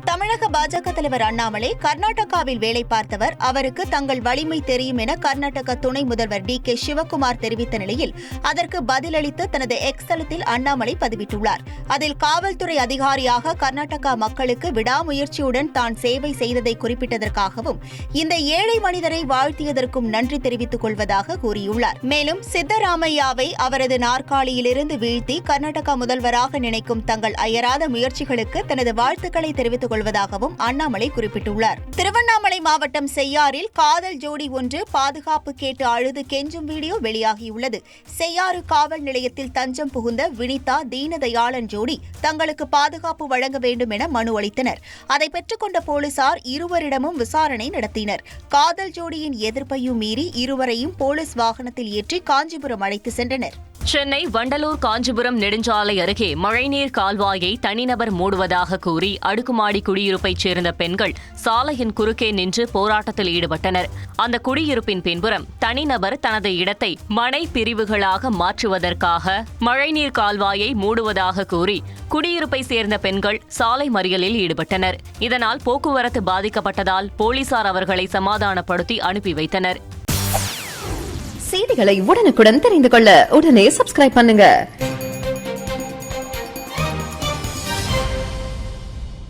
தமிழக பாஜக தலைவர் அண்ணாமலை கர்நாடகாவில் வேலை பார்த்தவர், அவருக்கு தங்கள் வலிமை தெரியும் என கர்நாடக துணை முதல்வர் DK சிவக்குமார் தெரிவித்த நிலையில் அதற்கு பதிலளித்து தனது எக்ஸ் தளத்தில் அண்ணாமலை பதிவிட்டுள்ளார். அதில் காவல்துறை அதிகாரியாக கர்நாடகா மக்களுக்கு விடாமுயற்சியுடன் தான் சேவை செய்ததை குறிப்பிட்டதற்காகவும் இந்த ஏழை மனிதரை வாழ்த்தியதற்கும் நன்றி தெரிவித்துக் கொள்வதாக கூறியுள்ளார். மேலும் சித்தராமையாவை அவரது நாற்காலியிலிருந்து வீழ்த்தி கர்நாடகா முதல்வராக நினைக்கும் தங்கள் அயராத முயற்சிகளுக்கு தனது வாழ்த்துக்களை தெரிவித்துக் கொள்வதாகவும் அண்ணாமலை குறிப்பிட்டுள்ளார். திருவண்ணாமலை மாவட்டம் செய்யாறில் காதல் ஜோடி ஒன்று பாதுகாப்பு கேட்டு அழுது கெஞ்சும் வீடியோ வெளியாகியுள்ளது. செய்யாறு காவல் நிலையத்தில் தஞ்சம் புகுந்த வினிதா தீனதயாளன் ஜோடி தங்களுக்கு பாதுகாப்பு வழங்க வேண்டும் என மனு அளித்தனர். அதை பெற்றுக்கொண்ட போலீசார் இருவரிடமும் விசாரணை நடத்தினர். காதல் ஜோடியின் எதிர்ப்பையும் மீறி இருவரையும் போலீஸ் வாகனத்தில் ஏற்றி காஞ்சிபுரம் அழைத்து சென்றனர். சென்னை வண்டலூர் காஞ்சிபுரம் நெடுஞ்சாலை அருகே மழைநீர் கால்வாயை தனிநபர் மூடுவதாக கூறி அடுக்குமாடி குடியிருப்பைச் சேர்ந்த பெண்கள் சாலையின் குறுக்கே நின்று போராட்டத்தில் ஈடுபட்டனர். அந்த குடியிருப்பின் பின்புறம் தனிநபர் தனது இடத்தை மனை பிரிவுகளாக மாற்றுவதற்காக மழைநீர் கால்வாயை மூடுவதாக கூறி குடியிருப்பை சேர்ந்த பெண்கள் சாலை மறியலில் ஈடுபட்டனர். இதனால் போக்குவரத்து பாதிக்கப்பட்டதால் போலீசார் அவர்களை சமாதானப்படுத்தி அனுப்பி வைத்தனர். செய்திகளை உடனுக்குடன் தெரிந்து கொள்ள உடனே சப்ஸ்கிரைப் பண்ணுங்க.